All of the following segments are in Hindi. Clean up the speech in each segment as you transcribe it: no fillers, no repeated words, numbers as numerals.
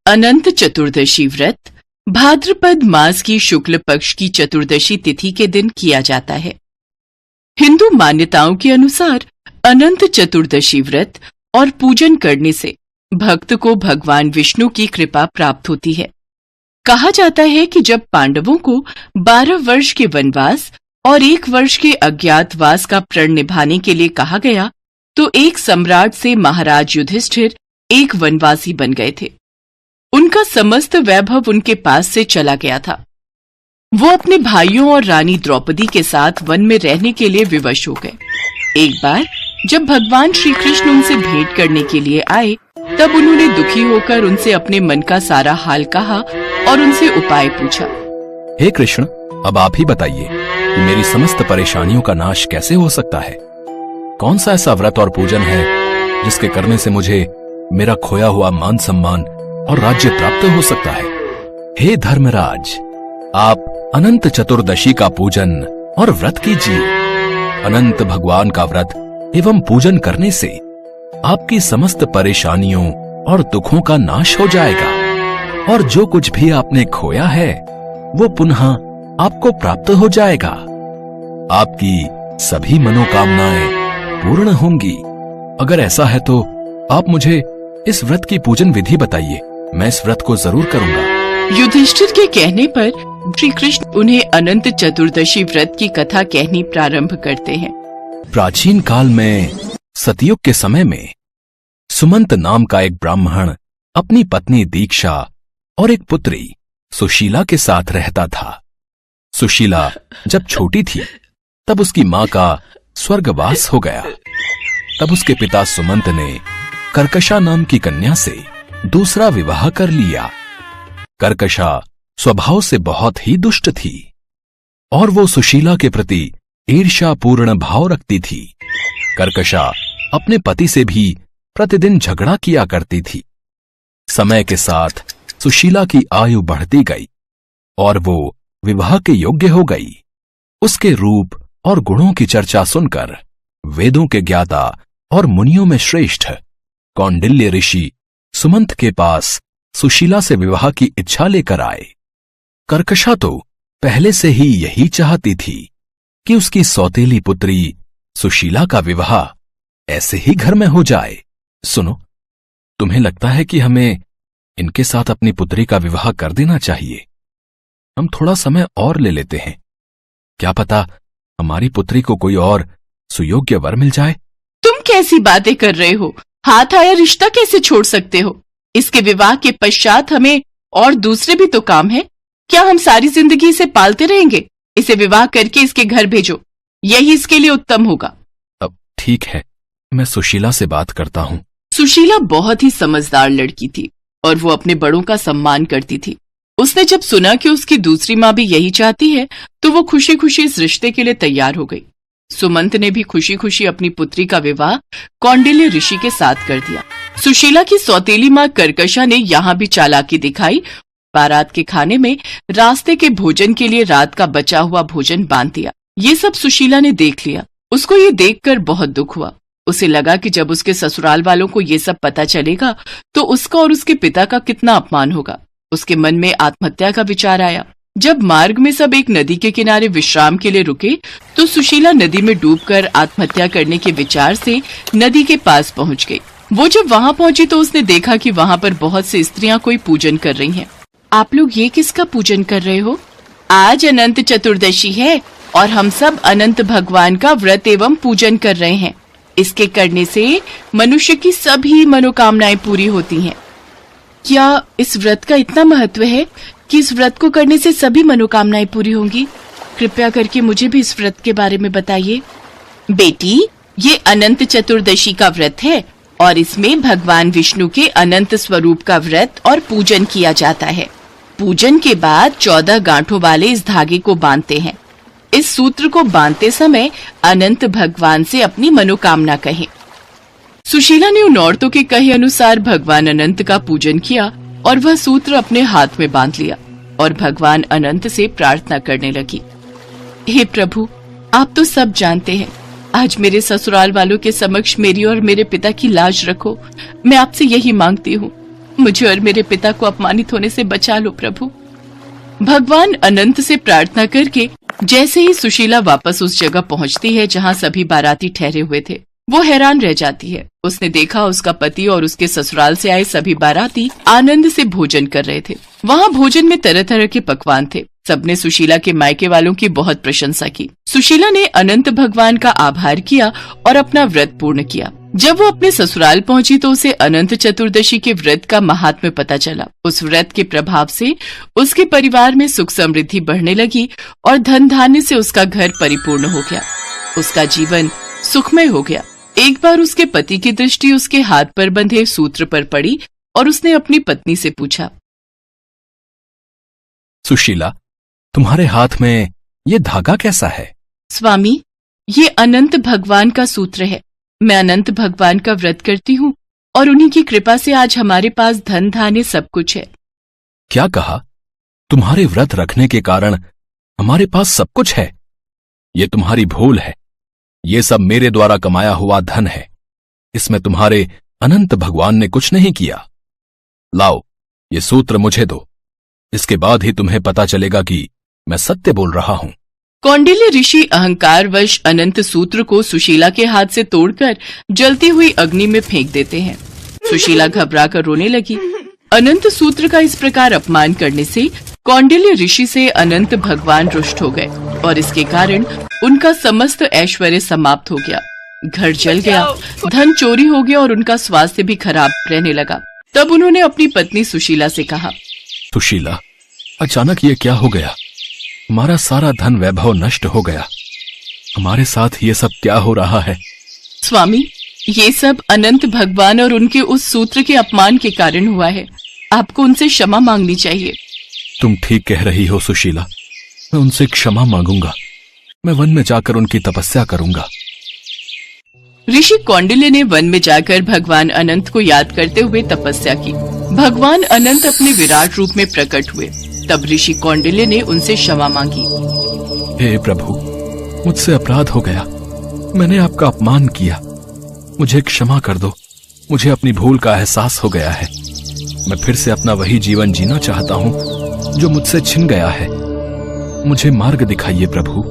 अनंत चतुर्दशी व्रत भाद्रपद मास की शुक्ल पक्ष की चतुर्दशी तिथि के दिन किया जाता है। हिंदू मान्यताओं के अनुसार अनंत चतुर्दशी व्रत और पूजन करने से भक्त को भगवान विष्णु की कृपा प्राप्त होती है। कहा जाता है कि जब पांडवों को 12 वर्ष के वनवास और 1 वर्ष के अज्ञातवास का प्रण निभाने के लिए कहा गया, तो एक सम्राट से महाराज युधिष्ठिर एक वनवासी बन गए थे। उनका समस्त वैभव उनके पास से चला गया था। वो अपने भाइयों और रानी द्रौपदी के साथ वन में रहने के लिए विवश हो गए। एक बार जब भगवान श्री कृष्ण उनसे भेंट करने के लिए आए, तब उन्होंने दुखी होकर उनसे अपने मन का सारा हाल कहा और उनसे उपाय पूछा। हे कृष्ण, अब आप ही बताइए कि मेरी समस्त परेशानियों का नाश कैसे हो सकता है। कौन सा ऐसा व्रत और पूजन है जिसके करने से मुझे मेरा खोया हुआ मान सम्मान और राज्य प्राप्त हो सकता है। हे धर्मराज, आप अनंत चतुर्दशी का पूजन और व्रत कीजिए। अनंत भगवान का व्रत एवं पूजन करने से आपकी समस्त परेशानियों और दुखों का नाश हो जाएगा और जो कुछ भी आपने खोया है वो पुनः आपको प्राप्त हो जाएगा। आपकी सभी मनोकामनाएं पूर्ण होंगी। अगर ऐसा है तो आप मुझे इस व्रत की पूजन विधि बताइए, मैं इस व्रत को जरूर करूंगा। युधिष्ठिर के कहने पर श्री कृष्ण उन्हें अनंत चतुर्दशी व्रत की कथा कहनी प्रारंभ करते हैं। प्राचीन काल में सतयुग के समय में सुमंत नाम का एक ब्राह्मण अपनी पत्नी दीक्षा और एक पुत्री सुशीला के साथ रहता था। सुशीला जब छोटी थी तब उसकी मां का स्वर्गवास हो गया। तब उसके पिता सुमंत ने कर्कशा नाम की कन्या से दूसरा विवाह कर लिया। कर्कशा स्वभाव से बहुत ही दुष्ट थी और वो सुशीला के प्रति ईर्ष्यापूर्ण भाव रखती थी। कर्कशा अपने पति से भी प्रतिदिन झगड़ा किया करती थी। समय के साथ सुशीला की आयु बढ़ती गई और वो विवाह के योग्य हो गई। उसके रूप और गुणों की चर्चा सुनकर वेदों के ज्ञाता और मुनियों में श्रेष्ठ कौंडिल्य ऋषि सुमंत के पास सुशीला से विवाह की इच्छा लेकर आए। कर्कशा तो पहले से ही यही चाहती थी कि उसकी सौतेली पुत्री सुशीला का विवाह ऐसे ही घर में हो जाए। सुनो, तुम्हें लगता है कि हमें इनके साथ अपनी पुत्री का विवाह कर देना चाहिए? हम थोड़ा समय और ले लेते हैं, क्या पता हमारी पुत्री को कोई और सुयोग्य वर मिल जाए। तुम कैसी बातें कर रहे हो? हाथ आया रिश्ता कैसे छोड़ सकते हो? इसके विवाह के पश्चात हमें और दूसरे भी तो काम है। क्या हम सारी जिंदगी इसे पालते रहेंगे? इसे विवाह करके इसके घर भेजो, यही इसके लिए उत्तम होगा। अब ठीक है, मैं सुशीला से बात करता हूँ। सुशीला बहुत ही समझदार लड़की थी और वो अपने बड़ों का सम्मान करती थी। उसने जब सुना कि उसकी दूसरी माँ भी यही चाहती है, तो वो खुशी खुशी इस रिश्ते के लिए तैयार हो गई। सुमंत ने भी खुशी खुशी अपनी पुत्री का विवाह कौंडिल्य ऋषि के साथ कर दिया। सुशीला की सौतेली माँ कर्कशा ने यहाँ भी चालाकी दिखाई। बारात के खाने में रास्ते के भोजन के लिए रात का बचा हुआ भोजन बांध दिया। ये सब सुशीला ने देख लिया। उसको ये देखकर बहुत दुख हुआ। उसे लगा कि जब उसके ससुराल वालों को ये सब पता चलेगा तो उसका और उसके पिता का कितना अपमान होगा। उसके मन में आत्महत्या का विचार आया। जब मार्ग में सब एक नदी के किनारे विश्राम के लिए रुके, तो सुशीला नदी में डूबकर आत्महत्या करने के विचार से नदी के पास पहुंच गई। वो जब वहां पहुंची तो उसने देखा कि वहां पर बहुत सी स्त्रियां कोई पूजन कर रही हैं। आप लोग ये किसका पूजन कर रहे हो? आज अनंत चतुर्दशी है और हम सब अनंत भगवान का व्रत एवं पूजन कर रहे हैं। इसके करने से मनुष्य की सभी मनोकामनाएं पूरी होती हैं। क्या इस व्रत का इतना महत्व है कि इस व्रत को करने से सभी मनोकामनाएं पूरी होंगी? कृपया करके मुझे भी इस व्रत के बारे में बताइए। बेटी, ये अनंत चतुर्दशी का व्रत है और इसमें भगवान विष्णु के अनंत स्वरूप का व्रत और पूजन किया जाता है। पूजन के बाद 14 गांठों वाले इस धागे को बांधते हैं। इस सूत्र को बांधते समय अनंत भगवान से अपनी मनोकामना कहें। सुशीला ने उन औरतों के कहे अनुसार भगवान अनंत का पूजन किया और वह सूत्र अपने हाथ में बांध लिया और भगवान अनंत से प्रार्थना करने लगी। हे प्रभु, आप तो सब जानते हैं। आज मेरे ससुराल वालों के समक्ष मेरी और मेरे पिता की लाज रखो। मैं आपसे यही मांगती हूँ। मुझे और मेरे पिता को अपमानित होने से बचा लो प्रभु। भगवान अनंत से प्रार्थना करके जैसे ही सुशीला वापस उस जगह पहुंचती है जहां सभी बाराती ठहरे हुए थे, वो हैरान रह जाती है। उसने देखा उसका पति और उसके ससुराल से आए सभी बाराती आनंद से भोजन कर रहे थे। वहां भोजन में तरह तरह के पकवान थे। सबने सुशीला के मायके वालों की बहुत प्रशंसा की। सुशीला ने अनंत भगवान का आभार किया और अपना व्रत पूर्ण किया। जब वो अपने ससुराल पहुंची तो उसे अनंत चतुर्दशी के व्रत का महात्म्य पता चला। उस व्रत के प्रभाव से उसके परिवार में सुख समृद्धि बढ़ने लगी और धन धान्य से उसका घर परिपूर्ण हो गया। उसका जीवन सुखमय हो गया। एक बार उसके पति की दृष्टि उसके हाथ पर बंधे सूत्र पर पड़ी और उसने अपनी पत्नी से पूछा, सुशीला, तुम्हारे हाथ में ये धागा कैसा है? स्वामी, ये अनंत भगवान का सूत्र है। मैं अनंत भगवान का व्रत करती हूँ और उन्हीं की कृपा से आज हमारे पास धन धान्य सब कुछ है। क्या कहा? तुम्हारे व्रत रखने के कारण हमारे पास सब कुछ है? ये तुम्हारी भूल है। ये सब मेरे द्वारा कमाया हुआ धन है। इसमें तुम्हारे अनंत भगवान ने कुछ नहीं किया। लाओ, ये सूत्र मुझे दो। इसके बाद ही तुम्हें पता चलेगा कि मैं सत्य बोल रहा हूं। कौंडिल्य ऋषि अहंकारवश अनंत सूत्र को सुशीला के हाथ से तोड़कर जलती हुई अग्नि में फेंक देते हैं। सुशीला घबराकर रोने लगी। अनंत सूत्र का इस प्रकार अपमान करने से कौंडिल्य ऋषि से अनंत भगवान रुष्ट हो गए और इसके कारण उनका समस्त ऐश्वर्य समाप्त हो गया। घर जल गया, धन चोरी हो गया और उनका स्वास्थ्य भी खराब रहने लगा। तब उन्होंने अपनी पत्नी सुशीला से कहा, सुशीला, अचानक ये क्या हो गया? हमारा सारा धन वैभव नष्ट हो गया। हमारे साथ ये सब क्या हो रहा है? स्वामी, ये सब अनंत भगवान और उनके उस सूत्र के अपमान के कारण हुआ है। आपको उनसे क्षमा मांगनी चाहिए। तुम ठीक कह रही हो सुशीला, मैं उनसे क्षमा मांगूंगा। मैं वन में जाकर उनकी तपस्या करूंगा। ऋषि कौंडिल्य ने वन में जाकर भगवान अनंत को याद करते हुए तपस्या की। भगवान अनंत अपने विराट रूप में प्रकट हुए। तब ऋषि कौंडिल्य ने उनसे क्षमा मांगी। हे प्रभु, मुझसे अपराध हो गया। मैंने आपका अपमान किया। मुझे क्षमा कर दो। मुझे अपनी भूल का एहसास हो गया है। मैं फिर से अपना वही जीवन जीना चाहता हूँ जो मुझसे छिन गया है। मुझे मार्ग दिखाइए प्रभु।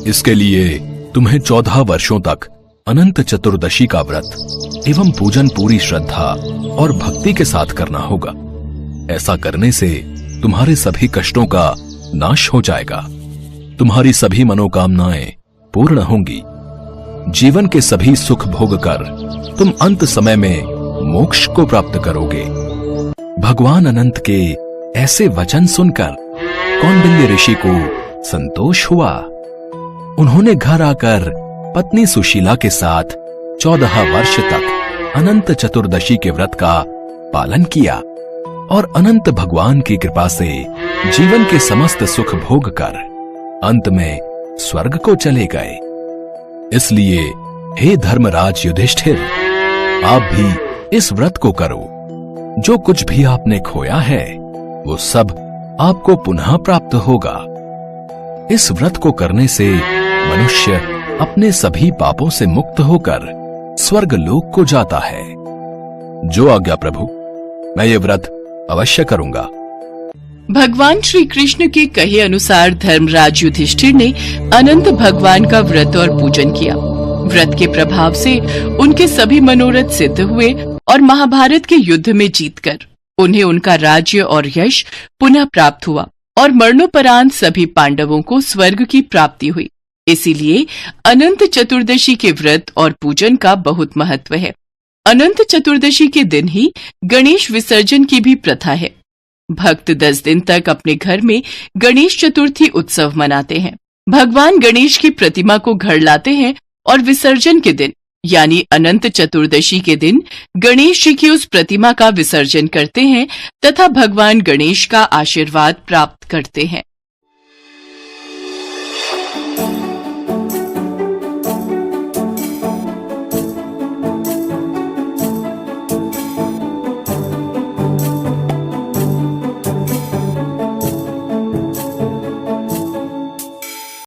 इसके लिए तुम्हें 14 वर्षों तक अनंत चतुर्दशी का व्रत एवं पूजन पूरी श्रद्धा और भक्ति के साथ करना होगा। ऐसा करने से तुम्हारे सभी कष्टों का नाश हो जाएगा। तुम्हारी सभी मनोकामनाएं पूर्ण होंगी। जीवन के सभी सुख भोग कर तुम अंत समय में मोक्ष को प्राप्त करोगे। भगवान अनंत के ऐसे वचन सुनकर कौंडिल्य ऋषि को संतोष हुआ। उन्होंने घर आकर पत्नी सुशीला के साथ 14 वर्ष तक अनंत चतुर्दशी के व्रत का पालन किया और अनंत भगवान की कृपा से जीवन के समस्त सुख भोग कर अंत में स्वर्ग को चले गए। इसलिए हे धर्मराज युधिष्ठिर, आप भी इस व्रत को करो। जो कुछ भी आपने खोया है वो सब आपको पुनः प्राप्त होगा। इस व्रत को करने से मनुष्य अपने सभी पापों से मुक्त होकर स्वर्ग लोक को जाता है। जो आज्ञा प्रभु, मैं ये व्रत अवश्य करूंगा। भगवान श्री कृष्ण के कहे अनुसार धर्मराज युधिष्ठिर ने अनंत भगवान का व्रत और पूजन किया। व्रत के प्रभाव से उनके सभी मनोरथ सिद्ध हुए और महाभारत के युद्ध में जीतकर उन्हें उनका राज्य और यश पुनः प्राप्त हुआ और मरणोपरांत सभी पांडवों को स्वर्ग की प्राप्ति हुई। इसीलिए अनंत चतुर्दशी के व्रत और पूजन का बहुत महत्व है। अनंत चतुर्दशी के दिन ही गणेश विसर्जन की भी प्रथा है। भक्त 10 दिन तक अपने घर में गणेश चतुर्थी उत्सव मनाते हैं। भगवान गणेश की प्रतिमा को घर लाते हैं और विसर्जन के दिन यानी अनंत चतुर्दशी के दिन गणेश जी की उस प्रतिमा का विसर्जन करते हैं तथा भगवान गणेश का आशीर्वाद प्राप्त करते हैं।